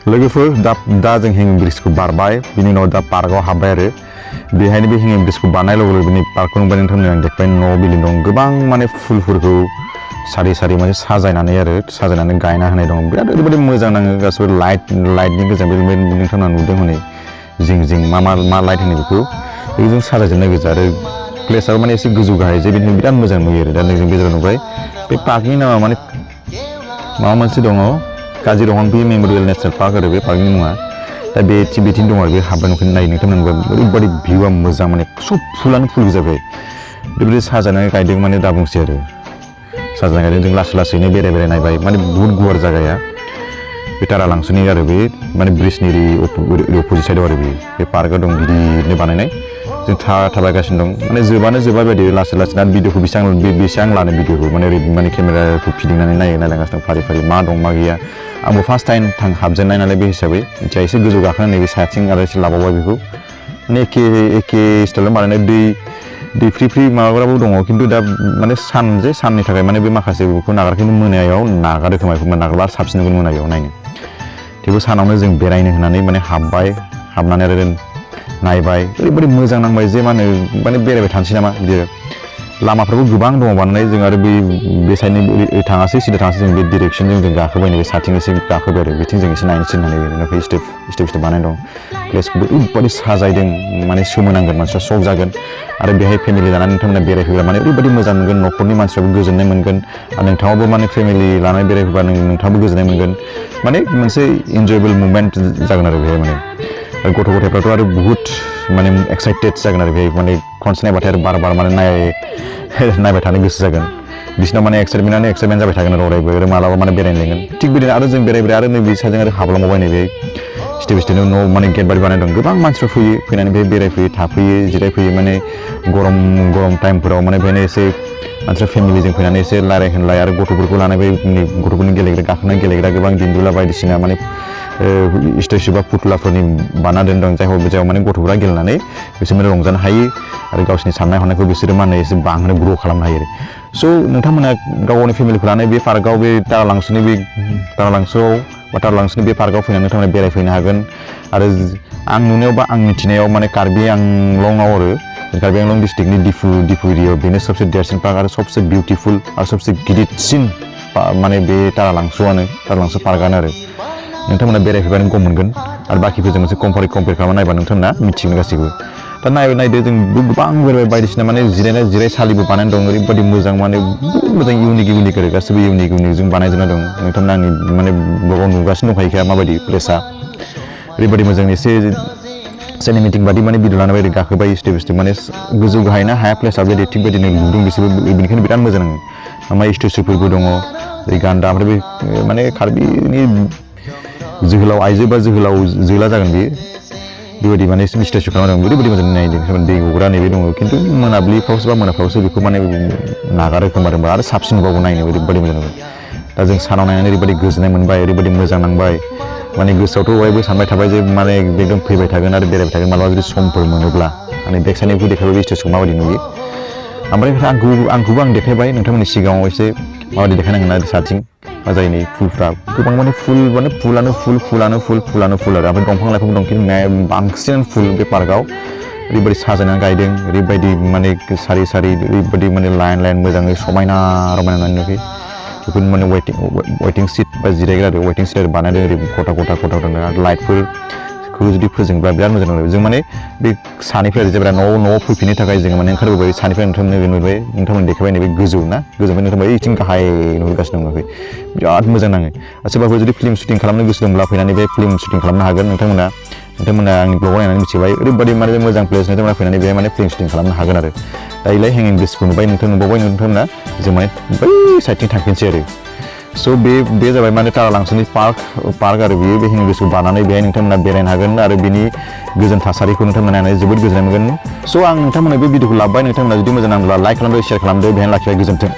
लोगोफोर दा जों हेंगिं ब्रिजखौ बारबाय बिनि उनाव दा पार्कआव हाबबाय आरो बेहायनो बे हेंगिं ब्रिजखौ बारनाय लोगो लोगो बिनि पार्कखौ नुबाय नोंथांमोन आं देखायबाय न' बिल्डिं दं गोबां माने फुलफोरखौ सारि सारि माने साजायनानै गायना होनाय दं बिराद ओरैबायदि मोजां नाङो गासिबो लाइटनि गोजा नोंथांमोना नुदों हनै जिं मा लाइट होनो बेखौ साजायजोबनाय गोजा आरो प्लेसआबो माने एसे गोजौ गाहाय जे बेनिखायनो बिराद मोजां नुयो आरो दा जों गेजेराव नुबाय बे पार्कनि नामा माने माबा मोनसे दङ काजि रंहांपि मेम'रियेल नेसनेल पार्क आरो बे पार्कनि मुङा दा बे बिथिं दङ आरो बे हाबबाय नंखायनो नायनो नोंथांमोनबा ओरैबायदि भिउआ मोजां माने सब फुलानो फुल जाबाय बेबायदि साजायनानै गायदों माने दा बुंसै आरो साजायनानै गायदों जों लासैनो बेराय नायबाय माने बुहुत गुवार जायगाया बे तारालांसोनि आरो बे माने ब्रिजनि अपोजिट साइडआव आरो बे पार्कआ दं गिदिरनो बानायनाय जों थाबायगासिनो दं माने जोबा बायदि लासै दा भिडिअखौ बेसेबां लानो भिडिअखौ माने केमेराखौ फिदिंनानै नायलांगासिनो दं फारि मा दं मा गैया आंबो फार्स्ट टाइम हाबजेननाय नालाय बे हिसाबै मिथिया एसे गोजौ गाखोनानै नैबे साथिं आरो एसे लाबावबाय बेखौ माने एखे स्टाइलाव बानायनाय दै फ्रि माबाग्राबो दङ खिन्थु दा माने साननि थाखाय माने बे माखासे बेखौ नागारखिन्थु मोनायाव नागारो खोमा बेखौ नागारबा साबसिन नुगोन मोनायाव नायनो थेवबो सानावनो जों बेरायनो होननानै माने हाबनानै आरो नायबाय ओरैबायदि मोजां नांबाय जे माने बेरायबाय थानोसै नामा बिदि लामाफ्राबो गोबां दङ बानायनाय जों आरो बे साइडनि थाङासै सिदा थाङासै जों बे डिरेक्सनजों जों गाखोबाय नैबे साथिं एसे गाखोबाय आरो बिथिं जों एसे नायनोसै होननानै स्टेप बानाय दं प्लेसखौबो ओरैबायदि साजायदों माने सोमोनांगोन मानसिफ्रा शक जागोन आरो बेहाय फेमिलि लानानै नोंथांमोना बेरायफैब्ला माने ओरैबायदि मोजां मोनगोन न'खरनि मानसिफ्राबो गोजोननाय मोनगोन आरो नोंथाङाबो माने फेमिलि लानानै बेरायफैब्ला नोंथाङाबो गोजोननाय मोनगोन माने मोनसे इन्जयेबल मुमेन्ट जागोन आरो बेहाय माने गथ' गथायफ्राथ' आरो बुहुत माने एक्साइटेड जागोन आरो बेहाय माने खनसे नायबाथाय आरो बार माने नायबाय थानो गोसो जागोन बिसिनाव माने एक्साइटमेन्ट जाबाय थागोन आरो अरायबो आरो मालाबा माने बेरायनो लेंगोन थिग बिदिनो आरो जों बेरायबाय आरो नैबे साइडजों आरो हाबलांबावबाय नैबे स्टेप न' माने गेट बायदि बानाय दं गोबां मानसिफोर फैनानै बेहाय बेरायफैयो थाफैयो जिरायफैयो माने गरम टाइमफोराव माने बेहायनो एसे मानसिफ्रा फेमिलिजों फैनानै एसे रायलाय होनलाय आरो गथ'फोरखौ लानाय गथ'फोरनि गाखोनाय गेलेग्रा गोबां दिन्दुला बायदिसिना माने स्टेचु बा पुतलाफोरनि बाना दोनदों जाययाव माने गथ'फोरा गेलेनानै बिसोर माने रंजानो हायो आरो गावसोरनि साननाय हनायखौ बिसोरो मा होनो एसे बांहोनो ग्र' खालामनो हायो स' नोंथांमोना गावनि फेमिलिखौ लानानै बे पार्कआव बे तारालांसोनि बे पार्कआव फैनानै नोंथांमोना बेरायफैनो हागोन आरो आं नुनायाव बा आं मिथिनायाव माने कार्बि आंलंआव आरो कार्बि आंलं डिस्ट्रिक्टनि दिफु एरियायाव बेनो सबसे देरसिन पार्क आरो सबसे बिउटिफुल आरो सबसे गिदिरसिन माने बे तारालांसो पार्कआनो आरो नोंथांमोना बेरायफैबानो गम मोनगोन आरो बाखिफोरजों मोनसे कम्पेयार खालामना नायबा नोंथांमोना मिथिगोन गासैबो दा नायदो जों गोबां बेरायबाय बायदिसिना माने जिरायसालिबो बानायनाय दं ओरैबायदि मोजां माने बहुत मोजां इउनिक आरो गासैबो इउनिक जों बानायजोबना दं नोंथांमोना आंनि माने ब्लगाव नुगासिनो दंखायोखा माबायदि प्लेसआ ओरैबायदि मोजां एसे सिनेमेटिक बादि माने भिडिअ लानाय बायदि गाखोबाय स्टेप माने गोजौ गाहायना हाया प्लेसआ बे थिग बायदिनो लुदों बिसोरबो बेनिखायनो बिराद मोजां नाङो ओमफ्राय स्टेचुफोरबो दङ ओरै गान्दा ओमफ्राय बे माने कार्बिनि जोहोलाव आइजो बा जोहोला जागोन बेयो बेबायदि माने स्टेचु खालामदों ओरैबायदि मोजां नायदों दै गग्रा नैबे दङ खिन्थु मोनाफ्रावसो बेखौ माने नागारो खोमादोंबा आरो साबसिन नुबावगौ नायनो ओरैबायदि मोजां नुबाय दा जों सानाव नायनानै ओरैबायदि गोजोननाय मोनबाय ओरैबायदि मोजां नांबाय माने गोसोआवथ' अरायबो सानबाय थाबाय जे माने एकदम फैबाय थागोन आरो बेरायबाय थागोन मालाबा जुदि समफोर मोनोब्ला माने बेक साइडनिखौ देखायबाय बे स्टेजखौ माबायदि नुयो ओमफ्राय आंखौबो आं देखायबाय नोंथांमोननि सिगाङाव एसे माबायदि देखायनांगोन आरो साथिं मा जायो नै फुलफ्रा गोबां माने फुलानो फुल आरो ओमफ्राय दंफां लाइफां दं खिन्थु बांसिन फुल बे पार्कआव ओरैबायदि साजायनानै गायदों ओरैबायदि माने सारि ओरैबायदि माने लाइन मोजाङै समायना रमायना नुयो बेफोर माने वेटिं सिट बा जिरायग्रा आरो वेटिं सिट आरो बानायदों ओरै खथा दङ आरो लाइटफोरखौ जुदि फोजोंब्ला बिराद मोजां नुयो जों माने बे सानिफ्राय जेब्ला न'आव फैफिननो थाखाय जोङो माने ओंखारबोबाय सानिफ्राय नोंथांमोन देखायबाय नैबे गोजौ ना गोजौनिफ्राय नोंथांमोन ओइथिं गाहाय नुगासिनो दं बिराद मोजां नाङो सोरबाफोर जुदि फिल्म शुटिं खालामनो गोसो दंब्ला फैनानै बे फिल्म शुटिं खालामनो हागोन नोंथांमोना आंनि ब्लगाव नायनानै मिथिबाय ओरैबायदि माने मोजां प्लेस नोंथांमोना फैनानै बेहाय माने फिल्म शुटिं खालामनो हागोन आरो दायोलाय हेंगिं ब्रिजखौ नुबावबाय नोंथांमोना जों माने बै साइडथिं थांफिनसै आरो स' बे जाबाय माने तारालांसोनि पार्क आरो बे हेंगिं ब्रिजखौ बारनानै बेहाय नोंथांमोना बेरायनो हागोन आरो बिनि गोजोन थासारिखौ नोंथांमोना नायनानै जोबोद गोजोननाय मोनगोन स' आं नोंथांमोना बे भिडिअखौ लाबोबाय नोंथांमोना जुदि मोजां नांब्ला लाइक खालामदो शेयार खालामदो बेहायनो लाखिबाय गोजोन्थों।